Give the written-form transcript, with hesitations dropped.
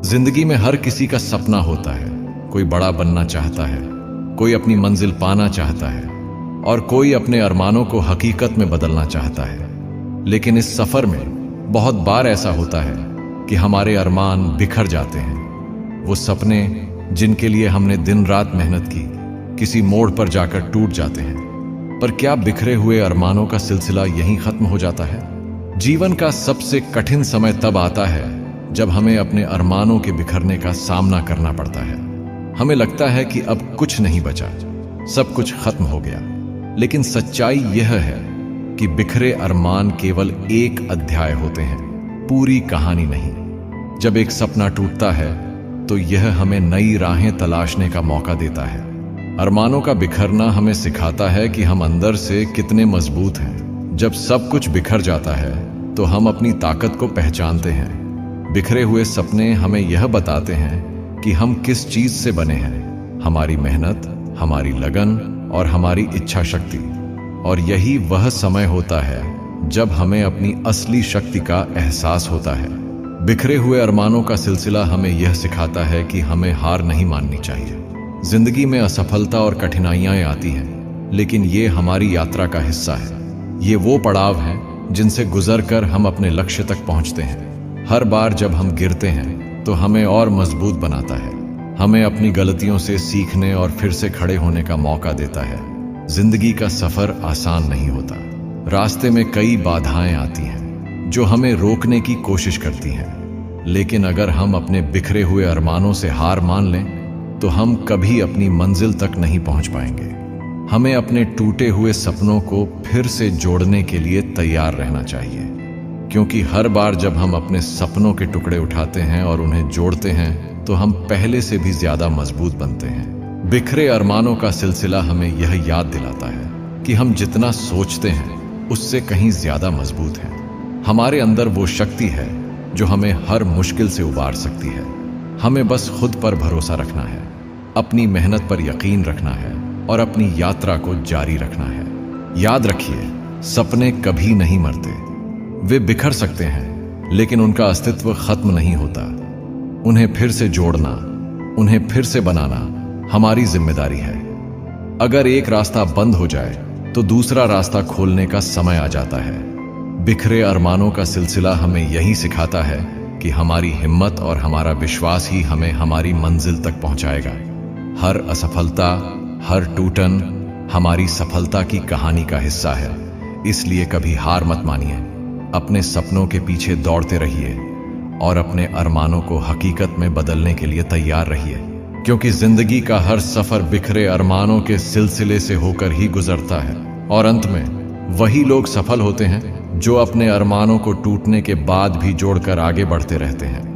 जिंदगी में हर किसी का सपना होता है। कोई बड़ा बनना चाहता है, कोई अपनी मंजिल पाना चाहता है और कोई अपने अरमानों को हकीकत में बदलना चाहता है। लेकिन इस सफर में बहुत बार ऐसा होता है कि हमारे अरमान बिखर जाते हैं। वो सपने जिनके लिए हमने दिन रात मेहनत की, किसी मोड़ पर जाकर टूट जाते हैं। पर क्या बिखरे हुए अरमानों का सिलसिला यहीं खत्म हो जाता है? जीवन का सबसे कठिन समय तब आता है जब हमें अपने अरमानों के बिखरने का सामना करना पड़ता है। हमें लगता है कि अब कुछ नहीं बचा, सब कुछ खत्म हो गया। लेकिन सच्चाई यह है कि बिखरे अरमान केवल एक अध्याय होते हैं, पूरी कहानी नहीं। जब एक सपना टूटता है तो यह हमें नई राहें तलाशने का मौका देता है। अरमानों का बिखरना हमें सिखाता है कि हम अंदर से कितने मजबूत हैं। जब सब कुछ बिखर जाता है तो हम अपनी ताकत को पहचानते हैं। बिखरे हुए सपने हमें यह बताते हैं कि हम किस चीज से बने हैं, हमारी मेहनत, हमारी लगन और हमारी इच्छा शक्ति। और यही वह समय होता है जब हमें अपनी असली शक्ति का एहसास होता है। बिखरे हुए अरमानों का सिलसिला हमें यह सिखाता है कि हमें हार नहीं माननी चाहिए। जिंदगी में असफलता और कठिनाइयां आती हैं, लेकिन ये हमारी यात्रा का हिस्सा है। ये वो पड़ाव हैं जिनसे गुजरकर हम अपने लक्ष्य तक पहुंचते हैं। हर बार जब हम गिरते हैं तो हमें और मजबूत बनाता है, हमें अपनी गलतियों से सीखने और फिर से खड़े होने का मौका देता है। जिंदगी का सफर आसान नहीं होता। रास्ते में कई बाधाएं आती हैं जो हमें रोकने की कोशिश करती हैं। लेकिन अगर हम अपने बिखरे हुए अरमानों से हार मान लें तो हम कभी अपनी मंजिल तक नहीं पहुंच पाएंगे। हमें अपने टूटे हुए सपनों को फिर से जोड़ने के लिए तैयार रहना चाहिए, क्योंकि हर बार जब हम अपने सपनों के टुकड़े उठाते हैं और उन्हें जोड़ते हैं तो हम पहले से भी ज्यादा मजबूत बनते हैं। बिखरे अरमानों का सिलसिला हमें यह याद दिलाता है कि हम जितना सोचते हैं उससे कहीं ज्यादा मजबूत हैं। हमारे अंदर वो शक्ति है जो हमें हर मुश्किल से उबार सकती है। हमें बस खुद पर भरोसा रखना है, अपनी मेहनत पर यकीन रखना है और अपनी यात्रा को जारी रखना है। याद रखिए, सपने कभी नहीं मरते। वे बिखर सकते हैं, लेकिन उनका अस्तित्व खत्म नहीं होता। उन्हें फिर से जोड़ना, उन्हें फिर से बनाना हमारी जिम्मेदारी है। अगर एक रास्ता बंद हो जाए तो दूसरा रास्ता खोलने का समय आ जाता है। बिखरे अरमानों का सिलसिला हमें यही सिखाता है कि हमारी हिम्मत और हमारा विश्वास ही हमें हमारी मंजिल तक पहुंचाएगा। हर असफलता, हर टूटन हमारी सफलता की कहानी का हिस्सा है। इसलिए कभी हार मत मानिए, अपने सपनों के पीछे दौड़ते रहिए और अपने अरमानों को हकीकत में बदलने के लिए तैयार रहिए, क्योंकि जिंदगी का हर सफर बिखरे अरमानों के सिलसिले से होकर ही गुजरता है। और अंत में वही लोग सफल होते हैं जो अपने अरमानों को टूटने के बाद भी जोड़कर आगे बढ़ते रहते हैं।